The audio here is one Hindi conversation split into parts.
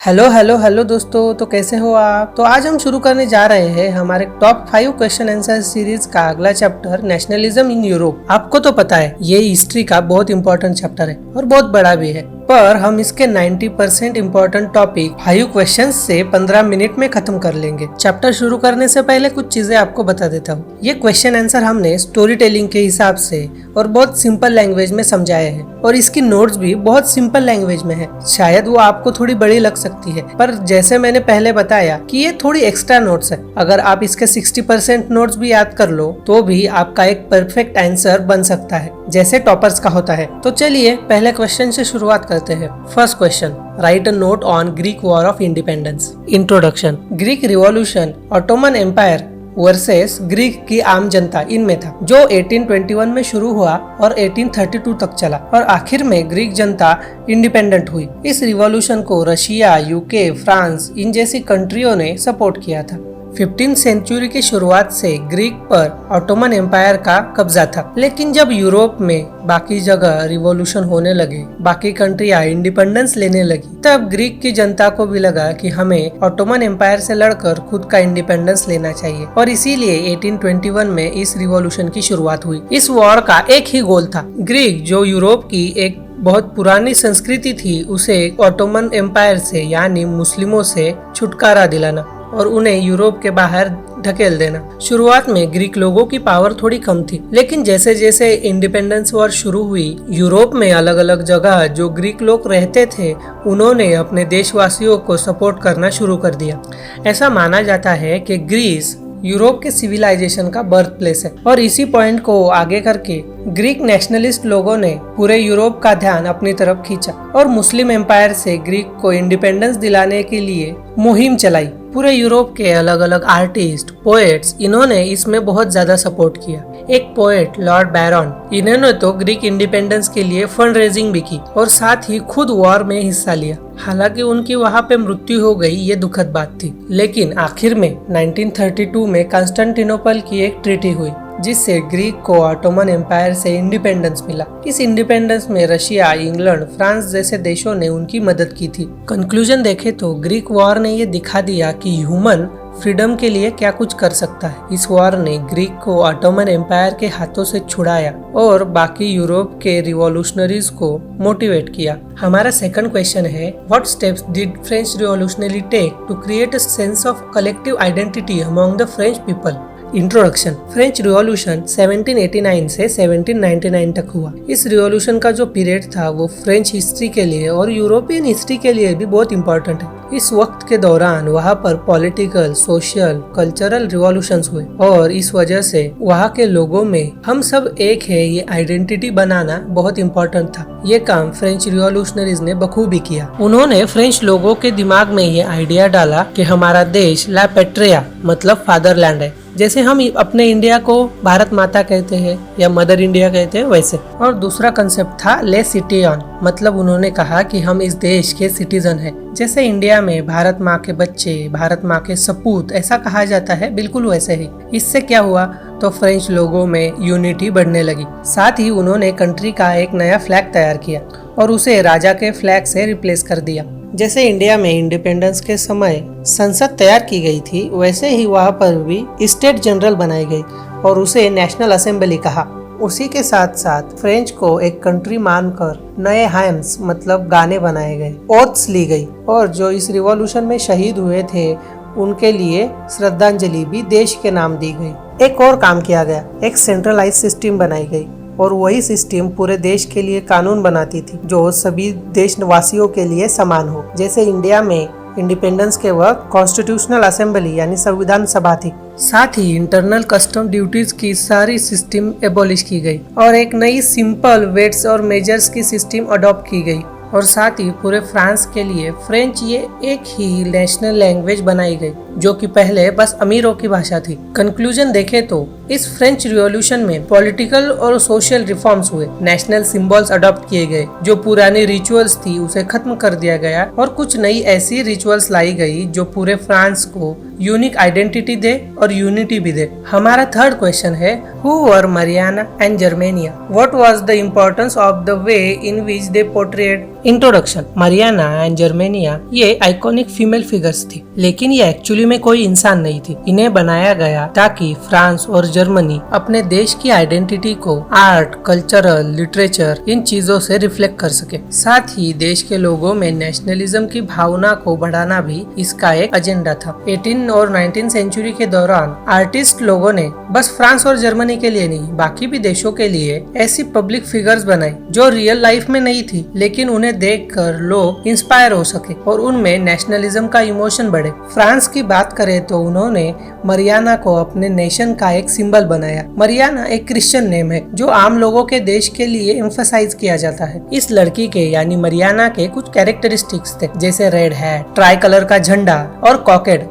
हेलो हेलो हेलो दोस्तों, तो कैसे हो आप। तो आज हम शुरू करने जा रहे हैं हमारे टॉप 5 क्वेश्चन आंसर सीरीज का अगला चैप्टर, नेशनलिज्म इन यूरोप। आपको तो पता है ये हिस्ट्री का बहुत इंपॉर्टेंट चैप्टर है और बहुत बड़ा भी है, पर हम इसके 90% इम्पोर्टेंट टॉपिक 5 क्वेश्चंस से 15 मिनट में खत्म कर लेंगे। चैप्टर शुरू करने से पहले कुछ चीजें आपको बता देता हूँ। ये क्वेश्चन आंसर हमने स्टोरी टेलिंग के हिसाब से और बहुत सिंपल लैंग्वेज में समझाए हैं और इसकी नोट्स भी बहुत सिंपल लैंग्वेज में है। शायद वो आपको थोड़ी बड़ी लग सकती है, पर जैसे मैंने पहले बताया कि ये थोड़ी एक्स्ट्रा नोट्स है। अगर आप इसके 60% नोट्स भी याद कर लो तो भी आपका एक परफेक्ट आंसर बन सकता है, जैसे टॉपर्स का होता है। तो चलिए पहले क्वेश्चन से शुरुआत करते हैं। First question, write a note on Greek war of independence. Introduction. Greek revolution Ottoman empire versus Greek की आम जनता इनमें था, जो 1821 में शुरू हुआ और 1832 तक चला और आखिर में ग्रीक जनता इंडिपेंडेंट हुई। इस रिवॉल्यूशन को रशिया, यूके, फ्रांस इन जैसी कंट्रियों ने सपोर्ट किया था। 15th सेंचुरी की शुरुआत से ग्रीक पर ऑटोमन एम्पायर का कब्जा था, लेकिन जब यूरोप में बाकी जगह रिवॉल्यूशन होने लगे, बाकी कंट्रियां इंडिपेंडेंस लेने लगी, तब ग्रीक की जनता को भी लगा कि हमें ऑटोमन एम्पायर से लड़कर खुद का इंडिपेंडेंस लेना चाहिए और इसीलिए 1821 में इस रिवॉल्यूशन की शुरुआत हुई। इस वॉर का एक ही गोल था, ग्रीक जो यूरोप की एक बहुत पुरानी संस्कृति थी उसे ऑटोमन एम्पायर से यानी मुस्लिमों से छुटकारा दिलाना और उन्हें यूरोप के बाहर ढकेल देना। शुरुआत में ग्रीक लोगों की पावर थोड़ी कम थी, लेकिन जैसे जैसे इंडिपेंडेंस वॉर शुरू हुई, यूरोप में अलग अलग जगह जो ग्रीक लोग रहते थे उन्होंने अपने देशवासियों को सपोर्ट करना शुरू कर दिया। ऐसा माना जाता है कि ग्रीस यूरोप के सिविलाइजेशन का बर्थ प्लेस है और इसी पॉइंट को आगे करके ग्रीक नेशनलिस्ट लोगों ने पूरे यूरोप का ध्यान अपनी तरफ खींचा और मुस्लिम एम्पायर से ग्रीक को इंडिपेंडेंस दिलाने के लिए मुहिम चलाई। पूरे यूरोप के अलग अलग आर्टिस्ट, पोएट्स इन्होंने इसमें बहुत ज्यादा सपोर्ट किया। एक पोएट लॉर्ड बैरन, इन्होंने तो ग्रीक इंडिपेंडेंस के लिए फंड रेजिंग भी की और साथ ही खुद वॉर में हिस्सा लिया। हालांकि उनकी वहां पे मृत्यु हो गई, ये दुखद बात थी, लेकिन आखिर में 1932 में कॉन्स्टेंटिनोपल की एक ट्रीटी हुई जिससे ग्रीक को ऑटोमन एम्पायर से इंडिपेंडेंस मिला। इस इंडिपेंडेंस में रशिया, इंग्लैंड, फ्रांस जैसे देशों ने उनकी मदद की थी। कंक्लूजन देखे तो ग्रीक वॉर ने ये दिखा दिया कि ह्यूमन फ्रीडम के लिए क्या कुछ कर सकता है। इस वॉर ने ग्रीक को ऑटोमन एम्पायर के हाथों से छुड़ाया और बाकी यूरोप के रिवॉल्यूशनरीज को मोटिवेट किया। हमारा सेकंड क्वेश्चन है, what steps did French revolutionary take to create a sense of collective identity among the French people. Introduction. French revolution 1789 से 1799 तक हुआ। इस रिवॉल्यूशन का जो पीरियड था वो फ्रेंच हिस्ट्री के लिए और यूरोपियन हिस्ट्री के लिए भी बहुत इंपॉर्टेंट है। इस वक्त के दौरान वहाँ पर पॉलिटिकल, सोशल, कल्चरल रिवॉल्यूशंस हुए और इस वजह से वहाँ के लोगों में हम सब एक है ये आइडेंटिटी बनाना बहुत इंपॉर्टेंट था। ये काम फ्रेंच रिवॉल्यूशनरीज ने बखूबी किया। उन्होंने फ्रेंच लोगों के दिमाग में ये आइडिया डाला कि हमारा देश ला पेट्रिया मतलब फादरलैंड है। जैसे हम अपने इंडिया को भारत माता कहते हैं या मदर इंडिया कहते हैं वैसे। और दूसरा कंसेप्ट था ले सिटिजन, मतलब उन्होंने कहा कि हम इस देश के सिटीजन हैं। जैसे इंडिया में भारत माँ के बच्चे, भारत माँ के सपूत ऐसा कहा जाता है, बिल्कुल वैसे ही। इससे क्या हुआ तो फ्रेंच लोगों में यूनिटी बढ़ने लगी। साथ ही उन्होंने कंट्री का एक नया फ्लैग तैयार किया और उसे राजा के फ्लैग से रिप्लेस कर दिया। जैसे इंडिया में इंडिपेंडेंस के समय संसद तैयार की गई थी, वैसे ही वहाँ पर भी स्टेट जनरल बनाई गई और उसे नेशनल असेंबली कहा। उसी के साथ साथ फ्रेंच को एक कंट्री मानकर नए हाइम्स मतलब गाने बनाए गए, ओथ्स ली गई और जो इस रिवॉल्यूशन में शहीद हुए थे उनके लिए श्रद्धांजलि भी देश के नाम दी गई। एक और काम किया गया, एक सेंट्रलाइज सिस्टम बनाई गई और वही सिस्टम पूरे देश के लिए कानून बनाती थी जो सभी देशवासियों के लिए समान हो। जैसे इंडिया में इंडिपेंडेंस के वक्त कॉन्स्टिट्यूशनल असेंबली यानी संविधान सभा थी। साथ ही इंटरनल कस्टम ड्यूटीज की सारी सिस्टम एबॉलिश की गई और एक नई सिंपल वेट्स और मेजर्स की सिस्टम अडॉप्ट की गई और साथ ही पूरे फ्रांस के लिए फ्रेंच ये एक ही नेशनल लैंग्वेज बनाई गई जो कि पहले बस अमीरों की भाषा थी। कंक्लूजन देखे तो इस फ्रेंच रिवॉल्यूशन में पॉलिटिकल और सोशल रिफॉर्म्स हुए, नेशनल सिंबल्स अडॉप्ट किए गए, जो पुरानी रिचुअल्स थी उसे खत्म कर दिया गया और कुछ नई ऐसी रिचुअल्स लाई गई जो पूरे फ्रांस को यूनिक आइडेंटिटी दे और यूनिटी भी दे। हमारा थर्ड क्वेश्चन है, who were Mariana and Germania? What was the importance of the way in which they portrayed? Introduction. Mariana and Germania ये आइकॉनिक फीमेल फिगर्स थी, लेकिन ये एक्चुअली में कोई इंसान नहीं थी। इन्हें बनाया गया ताकि फ्रांस और जर्मनी अपने देश की आइडेंटिटी को आर्ट, कल्चरल, लिटरेचर इन चीजों से रिफ्लेक्ट कर सके। साथ ही देश के लोगों में नेशनलिज्म की भावना को बढ़ाना भी इसका एक एजेंडा था। 18 और 19 सेंचुरी के दौरान आर्टिस्ट लोगों ने बस फ्रांस और जर्मनी के लिए नहीं, बाकी भी देशों के लिए ऐसी पब्लिक फिगर्स बनाई जो रियल लाइफ में नहीं थी, लेकिन उन्हें देखकर लोग इंस्पायर हो सके और उनमें नेशनलिज्म का इमोशन बढ़े। फ्रांस की बात करें तो उन्होंने मरियाना को अपने नेशन का एक सिंबल बनाया। मरियाना एक क्रिश्चियन नेम है जो आम लोगों के देश के लिए एम्फसाइज किया जाता है। इस लड़की के यानी मरियाना के कुछ कैरेक्टरिस्टिक्स थे, जैसे रेड हैट, ट्राई कलर का झंडा और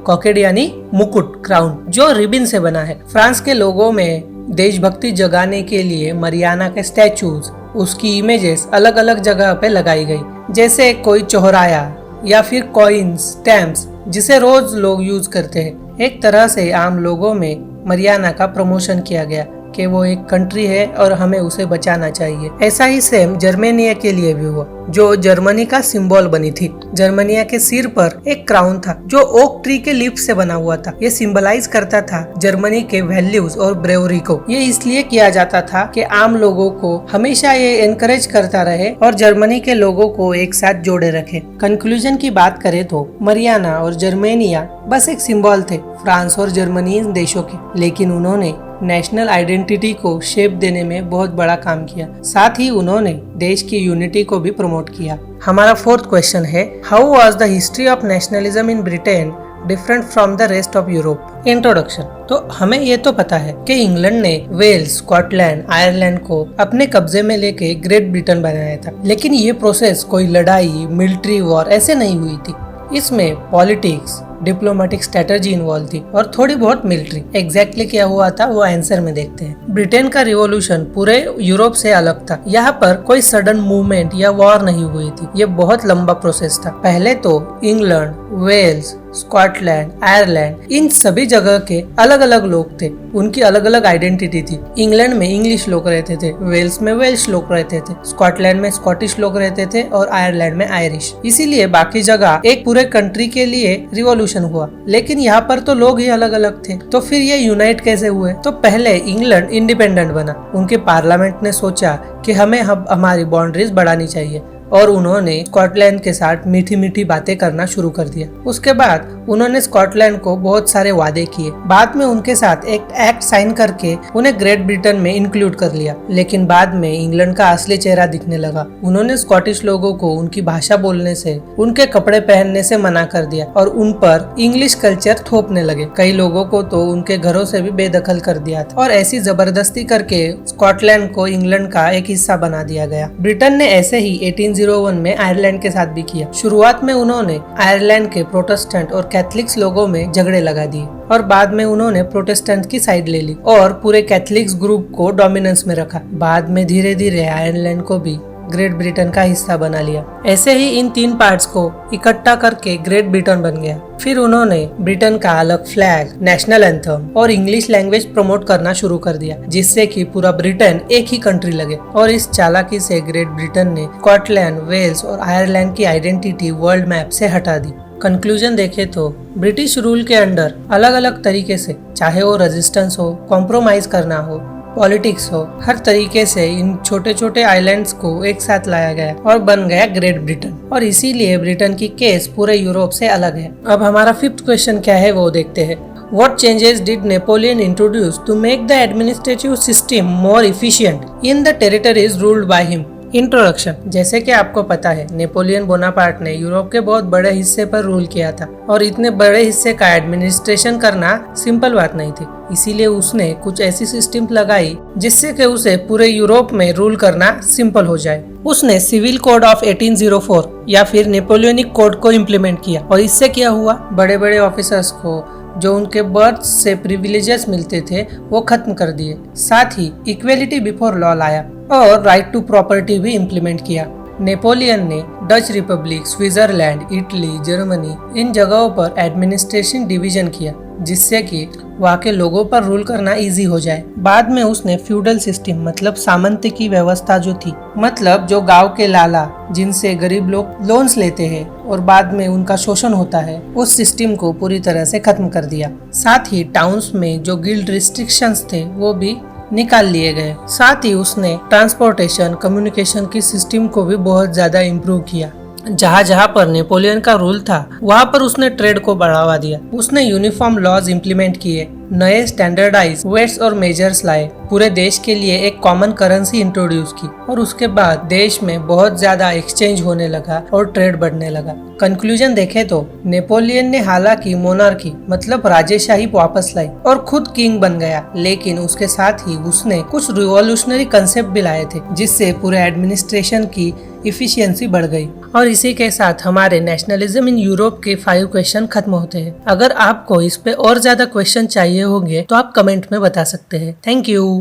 कॉकेड यानी मुकुट, क्राउन जो रिबन से बना है। फ्रांस के लोगों में देशभक्ति जगाने के लिए मरियाना के स्टैचूज, उसकी इमेजेस अलग अलग जगह पे लगाई गई, जैसे कोई चौराया या फिर कॉइन्स, स्टैम्प्स जिसे रोज लोग यूज करते हैं। एक तरह से आम लोगों में मरियाना का प्रमोशन किया गया कि वो एक कंट्री है और हमें उसे बचाना चाहिए। ऐसा ही सेम जर्मेनिया के लिए भी हुआ, जो जर्मनी का सिंबल बनी थी। जर्मनिया के सिर पर एक क्राउन था जो ओक ट्री के लीफ से बना हुआ था। ये सिंबलाइज करता था जर्मनी के वैल्यूज और ब्रेवरी को। ये इसलिए किया जाता था कि आम लोगों को हमेशा ये एनकरेज करता रहे और जर्मनी के लोगों को एक साथ जोड़े रखे। कंक्लूजन की बात करें तो मरियाना और जर्मेनिया बस एक सिंबल थे फ्रांस और जर्मनी इन देशों के, लेकिन उन्होंने नेशनल आइडेंटिटी को शेप देने में बहुत बड़ा काम किया। साथ ही उन्होंने देश की यूनिटी को भी प्रमोट किया। हमारा फोर्थ क्वेश्चन है, how was the history of nationalism in Britain different from the rest of Europe? Introduction. तो हमें ये तो पता है कि इंग्लैंड ने वेल्स, स्कॉटलैंड, आयरलैंड को अपने कब्जे में लेके ग्रेट ब्रिटेन बनाया था, लेकिन ये प्रोसेस कोई लड़ाई, मिलिट्री वॉर ऐसे नहीं हुई थी। इसमें पॉलिटिक्स, डिप्लोमेटिक स्ट्रेटजी इन्वॉल्व थी और थोड़ी बहुत मिलिट्री। एग्जैक्टली क्या हुआ था वो आंसर में देखते हैं। ब्रिटेन का रिवॉल्यूशन पूरे यूरोप से अलग था। यहाँ पर कोई सडन मूवमेंट या वॉर नहीं हुई थी। ये बहुत लंबा प्रोसेस था। पहले तो इंग्लैंड, वेल्स, स्कॉटलैंड, आयरलैंड इन सभी जगह के अलग अलग लोग थे, उनकी अलग अलग आइडेंटिटी थी। इंग्लैंड में इंग्लिश लोग रहते थे, वेल्स में वेल्श लोग रहते थे, स्कॉटलैंड में स्कॉटिश लोग रहते थे और आयरलैंड में आयरिश। इसीलिए बाकी जगह एक पूरे कंट्री के लिए रिवॉल्यूशन हुआ, लेकिन यहाँ पर तो लोग ही अलग अलग थे। तो फिर ये यूनाइट कैसे हुए? तो पहले इंग्लैंड इंडिपेंडेंट बना। उनके पार्लियामेंट ने सोचा कि हमें हमारी बाउंड्रीज बढ़ानी चाहिए और उन्होंने स्कॉटलैंड के साथ मीठी मीठी बातें करना शुरू कर दिया। उसके बाद उन्होंने स्कॉटलैंड को बहुत सारे वादे किए। बाद में उनके साथ एक एक्ट साइन करके उन्हें ग्रेट ब्रिटेन में इंक्लूड कर लिया। लेकिन बाद में इंग्लैंड का असली चेहरा दिखने लगा। उन्होंने स्कॉटिश लोगों को उनकी भाषा बोलने से, उनके कपड़े पहनने से मना कर दिया और उन पर इंग्लिश कल्चर थोपने लगे। कई लोगों को तो उनके घरों से भी बेदखल कर दिया था और ऐसी जबरदस्ती करके स्कॉटलैंड को इंग्लैंड का एक हिस्सा बना दिया गया। ब्रिटेन ने ऐसे ही 1801 में आयरलैंड के साथ भी किया। शुरुआत में उन्होंने आयरलैंड के प्रोटेस्टेंट और कैथलिक्स लोगों में झगड़े लगा दिए और बाद में उन्होंने प्रोटेस्टेंट की साइड ले ली और पूरे कैथलिक्स ग्रुप को डोमिनेंस में रखा। बाद में धीरे धीरे आयरलैंड को भी ग्रेट ब्रिटेन का हिस्सा बना लिया। ऐसे ही इन तीन पार्ट्स को इकट्ठा करके ग्रेट ब्रिटेन बन गया। फिर उन्होंने ब्रिटेन का अलग फ्लैग, नेशनल एंथम और इंग्लिश लैंग्वेज प्रमोट करना शुरू कर दिया, जिससे कि पूरा ब्रिटेन एक ही कंट्री लगे। और इस चालाकी से ग्रेट ब्रिटेन ने स्कॉटलैंड, वेल्स और आयरलैंड की आइडेंटिटी वर्ल्ड मैप से हटा दी। कंक्लूजन देखे तो ब्रिटिश रूल के अंडर अलग अलग तरीके से, चाहे वो रेजिस्टेंस हो, कॉम्प्रोमाइज करना हो, पॉलिटिक्स हो, हर तरीके से इन छोटे छोटे आइलैंड्स को एक साथ लाया गया और बन गया ग्रेट ब्रिटेन। और इसीलिए ब्रिटेन की केस पूरे यूरोप से अलग है। अब हमारा फिफ्थ क्वेश्चन क्या है वो देखते हैं। What changes did Napoleon introduce to make the administrative system more efficient in the territories ruled by him? Introduction. जैसे कि आपको पता है, नेपोलियन बोनापार्ट ने यूरोप के बहुत बड़े हिस्से पर रूल किया था और इतने बड़े हिस्से का एडमिनिस्ट्रेशन करना सिंपल बात नहीं थी। इसीलिए उसने कुछ ऐसी सिस्टम लगाई जिससे कि उसे पूरे यूरोप में रूल करना सिंपल हो जाए। उसने सिविल कोड ऑफ 1804 या फिर नेपोलियनिक कोड को इम्प्लीमेंट किया और इससे क्या हुआ, बड़े बड़े ऑफिसर्स को जो उनके बर्थ से प्रिविलेजेस मिलते थे वो खत्म कर दिए। साथ ही इक्वेलिटी बिफोर लॉ लाया और राइट टू प्रॉपर्टी भी इम्प्लीमेंट किया। नेपोलियन ने Dutch Republic, Switzerland, Italy, Germany in जगहों पर एडमिनिस्ट्रेशन डिवीजन किया, जिससे कि वहाँ के लोगों पर रूल करना इजी हो जाए। बाद में उसने फ्यूडल सिस्टम मतलब सामंती की व्यवस्था जो थी, मतलब जो गांव के लाला जिनसे गरीब लोग लोन्स लेते हैं और बाद में उनका शोषण होता है, उस सिस्टम को पूरी तरह से खत्म कर दिया। साथ ही टाउन्स में जो गिल्ड रिस्ट्रिक्शंस थे वो भी निकाल लिए गए। साथ ही उसने ट्रांसपोर्टेशन, कम्युनिकेशन की सिस्टम को भी बहुत ज्यादा इम्प्रूव किया। जहाँ जहाँ पर नेपोलियन का रूल था वहाँ पर उसने ट्रेड को बढ़ावा दिया। उसने यूनिफॉर्म लॉज इम्प्लीमेंट किए, नए स्टैंडर्डाइज वेट्स और मेजर्स लाए, पूरे देश के लिए एक कॉमन करेंसी इंट्रोड्यूस की और उसके बाद देश में बहुत ज्यादा एक्सचेंज होने लगा और ट्रेड बढ़ने लगा। कंक्लूजन देखे तो नेपोलियन ने हालांकि मोनार्की मतलब राजेशाही वापस लाई और खुद किंग बन गया, लेकिन उसके साथ ही उसने कुछ रिवॉल्यूशनरी कंसेप्ट भी लाए थे, जिससे पूरे एडमिनिस्ट्रेशन की इफिशियंसी बढ़ गई। और इसी के साथ हमारे नेशनलिज्म इन यूरोप के 5 क्वेश्चन खत्म होते हैं। अगर आपको इस पे और ज्यादा क्वेश्चन चाहिए होंगे तो आप कमेंट में बता सकते हैं। Thank you.